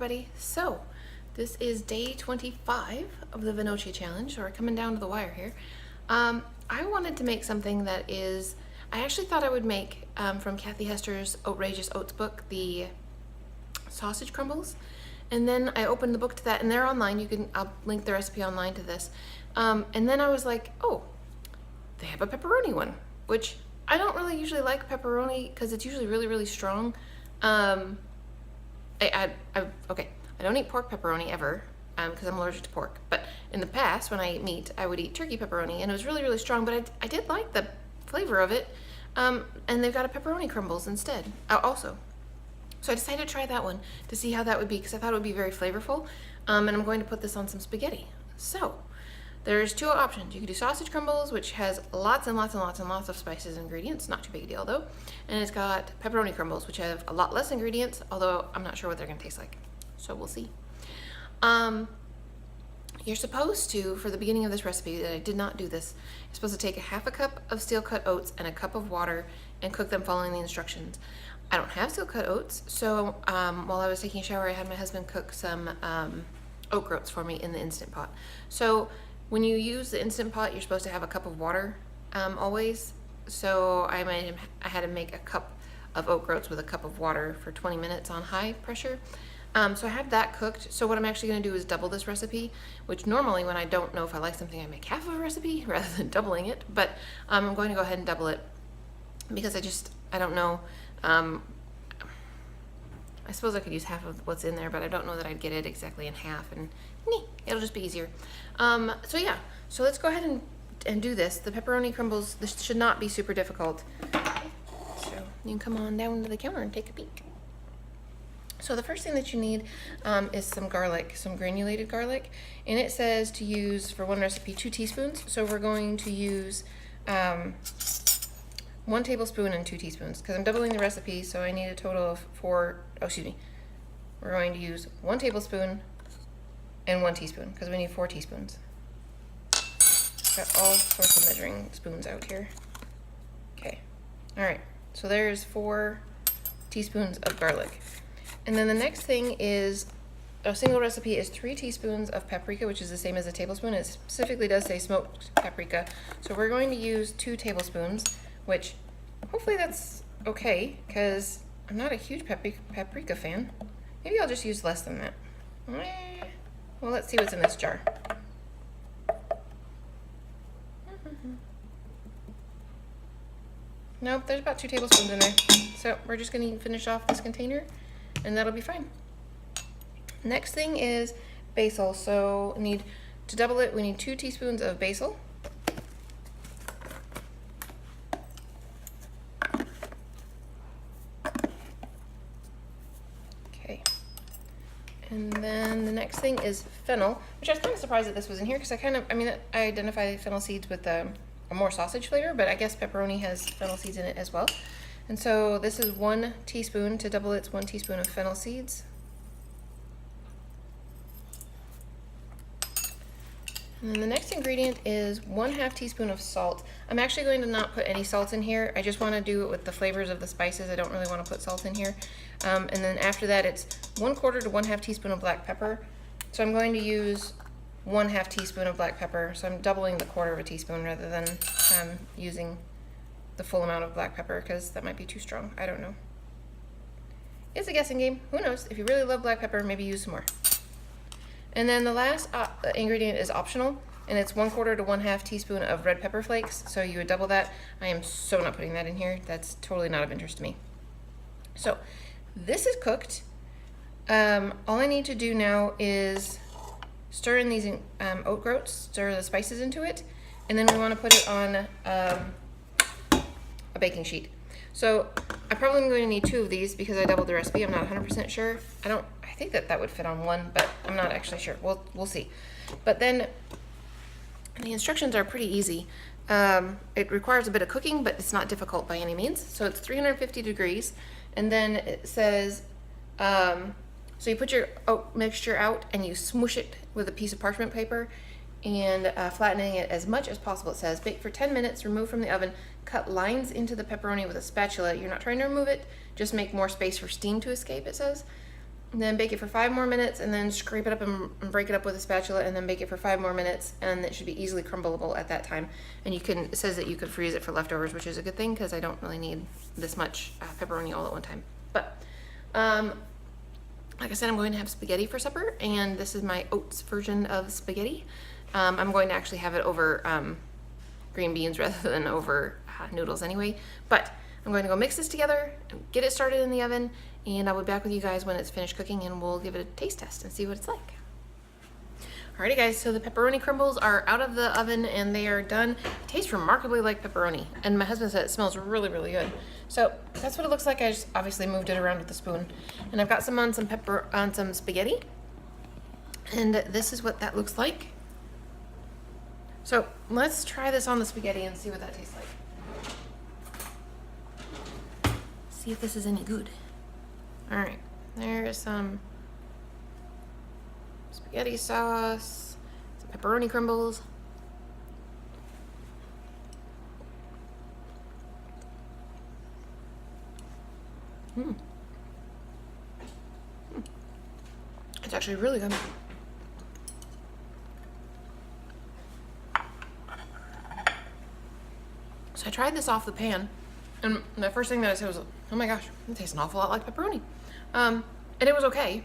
everybody. So this is day 25 of the VinOChiA challenge, so we're coming down to the wire here. I wanted to make something that is, I actually thought I would make from Kathy Hester's Outrageous Oats book, the sausage crumbles. And then I opened the book to that, and they're online. I'll link the recipe online to this. And then I was like, oh, they have a pepperoni one, which I don't really usually like pepperoni because it's usually really, really strong. Okay, I don't eat pork pepperoni ever because I'm allergic to pork. But in the past, when I ate meat, I would eat turkey pepperoni, and it was really, really strong. But I did like the flavor of it. And they've got a pepperoni crumbles instead, also. So I decided to try that one to see how that would be because I thought it would be very flavorful. And I'm going to put this on some spaghetti. So there's two options. You can do sausage crumbles, which has lots and lots and lots and lots of spices and ingredients. Not too big a deal though. And it's got pepperoni crumbles, which have a lot less ingredients, although I'm not sure what they're gonna taste like. So we'll see. You're supposed to, for the beginning of this recipe, that I did not do this, you're supposed to take a half a cup of steel cut oats and a cup of water and cook them following the instructions. I don't have steel cut oats, so while I was taking a shower, I had my husband cook some oat groats for me in the Instant Pot. So when you use the Instant Pot, you're supposed to have a cup of water always. So I had to make a cup of oat groats with a cup of water for 20 minutes on high pressure. So I have that cooked. So what I'm actually going to do is double this recipe, which normally when I don't know if I like something, I make half of a recipe rather than doubling it. But I'm going to go ahead and double it because I don't know. I suppose I could use half of what's in there, but I don't know that I'd get it exactly in half, and it'll just be easier. So yeah, so let's go ahead and do this. The pepperoni crumbles, this should not be super difficult. So you can come on down to the counter and take a peek. So the first thing that you need is some garlic, some granulated garlic, and it says to use for one recipe 2 teaspoons. So we're going to use 1 tablespoon and 2 teaspoons because I'm doubling the recipe, so I need a total of we're going to use 1 tablespoon and 1 teaspoon because we need 4 teaspoons. Got all sorts of measuring spoons out here. Okay, all right, so there's 4 teaspoons of garlic. And then the next thing is, a single recipe is 3 teaspoons of paprika, which is the same as a tablespoon. It specifically does say smoked paprika. So we're going to use 2 tablespoons, which hopefully that's okay because I'm not a huge paprika fan. Maybe I'll just use less than that. Well, let's see what's in this jar. Nope, there's about 2 tablespoons in there. So we're just going to finish off this container and that'll be fine. Next thing is basil. So to double it, we need 2 teaspoons of basil. Okay. And then the next thing is fennel, which I was kind of surprised that this was in here because I identify fennel seeds with a more sausage flavor, but I guess pepperoni has fennel seeds in it as well. And so this is 1 teaspoon. To double it's 1 teaspoon of fennel seeds. And then the next ingredient is 1/2 teaspoon of salt. I'm actually going to not put any salt in here. I just want to do it with the flavors of the spices. I don't really want to put salt in here. And then after that, it's 1/4 to 1/2 teaspoon of black pepper. So I'm going to use 1/2 teaspoon of black pepper. So I'm doubling the 1/4 teaspoon rather than using the full amount of black pepper because that might be too strong. I don't know. It's a guessing game. Who knows? If you really love black pepper, maybe use some more. And then the last ingredient is optional, and it's 1/4 to 1/2 teaspoon of red pepper flakes. So you would double that. I am so not putting that in here. That's totally not of interest to me. So this is cooked. All I need to do now is stir in these oat groats, stir the spices into it, and then we want to put it on a baking sheet. So I'm probably going to need 2 of these because I doubled the recipe. I'm not 100% sure. I think that would fit on 1, but I'm not actually sure. We'll see. But then the instructions are pretty easy. It requires a bit of cooking, but it's not difficult by any means. So it's 350 degrees, and then it says, so you put your oat mixture out and you smoosh it with a piece of parchment paper and flattening it as much as possible. It says bake for 10 minutes, remove from the oven, cut lines into the pepperoni with a spatula. You're not trying to remove it, just make more space for steam to escape, it says. and then bake it for 5 more minutes, and then scrape it up and break it up with a spatula, and then bake it for 5 more minutes, and it should be easily crumbleable at that time. And it says that you could freeze it for leftovers, which is a good thing because I don't really need this much pepperoni all at one time. But like I said, I'm going to have spaghetti for supper, and this is my oats version of spaghetti. I'm going to actually have it over green beans rather than over noodles anyway, but I'm going to go mix this together and get it started in the oven, and I'll be back with you guys when it's finished cooking, and we'll give it a taste test and see what it's like. Alrighty guys, so the pepperoni crumbles are out of the oven and they are done. It tastes remarkably like pepperoni, and my husband said it smells really, really good. So that's what it looks like. I just obviously moved it around with a spoon, and I've got some on some spaghetti, and this is what that looks like. So let's try this on the spaghetti and see what that tastes like. See if this is any good. All right, there's some spaghetti sauce, some pepperoni crumbles. It's actually really good. So I tried this off the pan, and the first thing that I said was, oh my gosh, it tastes an awful lot like pepperoni. And it was okay.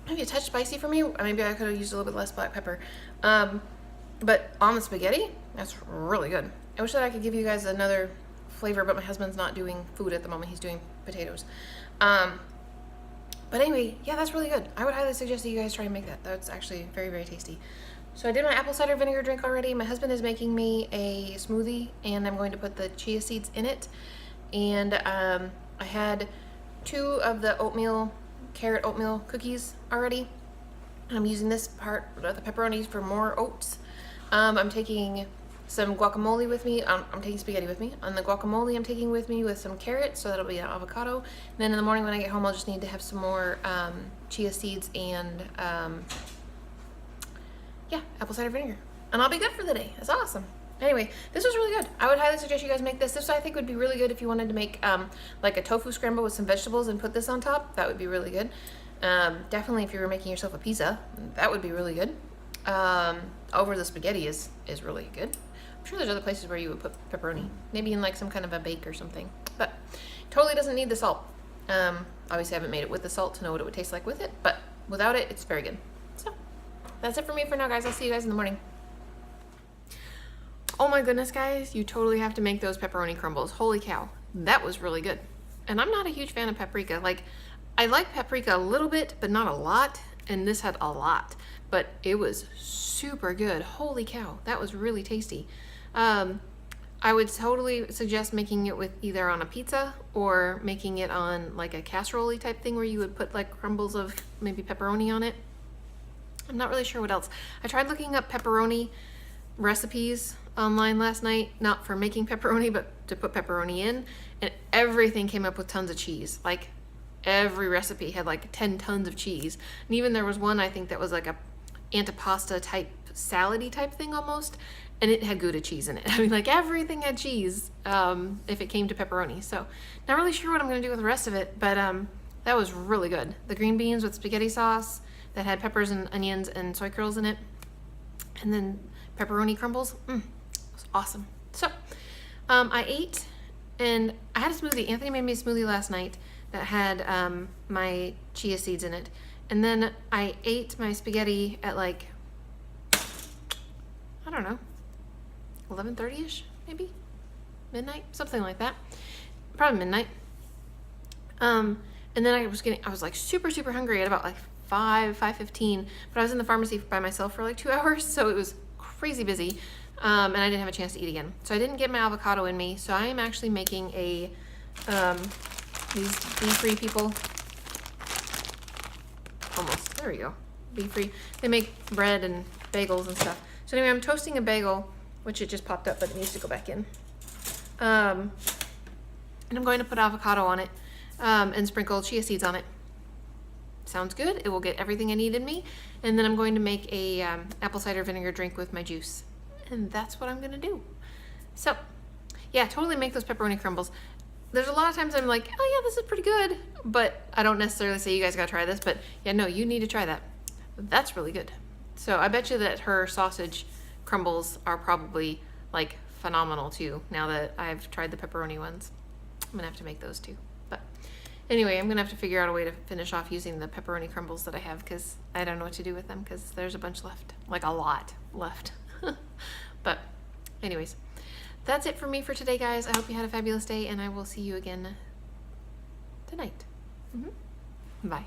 Maybe a touch spicy for me. Maybe I could have used a little bit less black pepper. But on the spaghetti, that's really good. I wish that I could give you guys another flavor, but my husband's not doing food at the moment. He's doing potatoes. But anyway, yeah, that's really good. I would highly suggest that you guys try and make that. That's actually very, very tasty. So I did my apple cider vinegar drink already. My husband is making me a smoothie, and I'm going to put the chia seeds in it. And I had 2 of the carrot oatmeal cookies already. I'm using this part of the pepperonis for more oats. I'm taking some guacamole with me. I'm taking spaghetti with me. On the guacamole, I'm taking with me with some carrots, so that'll be an avocado. And then in the morning when I get home, I'll just need to have some more chia seeds and yeah, apple cider vinegar, and I'll be good for the day. That's awesome. Anyway, this was really good. I would highly suggest you guys make this. This I think would be really good if you wanted to make like a tofu scramble with some vegetables and put this on top. That would be really good. Definitely if you were making yourself a pizza, that would be really good. Over the spaghetti is really good. I'm sure there's other places where you would put pepperoni, maybe in like some kind of a bake or something, but totally doesn't need the salt. Obviously I haven't made it with the salt to know what it would taste like with it, but without it, it's very good. So that's it for me for now, guys. I'll see you guys in the morning. Oh my goodness, guys, you totally have to make those pepperoni crumbles. Holy cow, that was really good. And I'm not a huge fan of paprika. Like, I like paprika a little bit, but not a lot, and this had a lot, but it was super good. Holy cow, that was really tasty. I would totally suggest making it with either on a pizza or making it on like a casserole type thing where you would put like crumbles of maybe pepperoni on it. I'm not really sure what else. I tried looking up pepperoni recipes online last night, not for making pepperoni, but to put pepperoni in, and everything came up with tons of cheese. Like every recipe had like 10 tons of cheese. And even there was one, I think, that was like a antipasta type salady type thing almost, and it had Gouda cheese in it. I mean, like everything had cheese if it came to pepperoni. So not really sure what I'm gonna do with the rest of it, but that was really good. The green beans with spaghetti sauce that had peppers and onions and soy curls in it, and then pepperoni crumbles. It was awesome. So I ate, and I had a smoothie. Anthony made me a smoothie last night that had my chia seeds in it, and then I ate my spaghetti at like, I don't know, 11:30ish, maybe midnight, something like that, probably midnight. And then I was like super hungry at about like 5:15, but I was in the pharmacy by myself for like 2 hours, so it was crazy busy, and I didn't have a chance to eat again. So I didn't get my avocado in me, so I am actually making a these bee-free people, almost, there we go, bee-free. They make bread and bagels and stuff. So anyway, I'm toasting a bagel, which it just popped up, but it needs to go back in. And I'm going to put avocado on it and sprinkle chia seeds on it. Sounds good. It will get everything I need in me. And then I'm going to make a apple cider vinegar drink with my juice. And that's what I'm going to do. So yeah, totally make those pepperoni crumbles. there's a lot of times I'm like, oh yeah, this is pretty good, but I don't necessarily say you guys gotta try this, but yeah, no, you need to try that. That's really good. So I bet you that her sausage crumbles are probably like phenomenal too, now that I've tried the pepperoni ones. I'm gonna have to make those too. But anyway, I'm gonna have to figure out a way to finish off using the pepperoni crumbles that I have, because I don't know what to do with them, because there's a bunch left, like a lot left. But anyways, that's it for me for today, guys. I hope you had a fabulous day, and I will see you again tonight. Bye.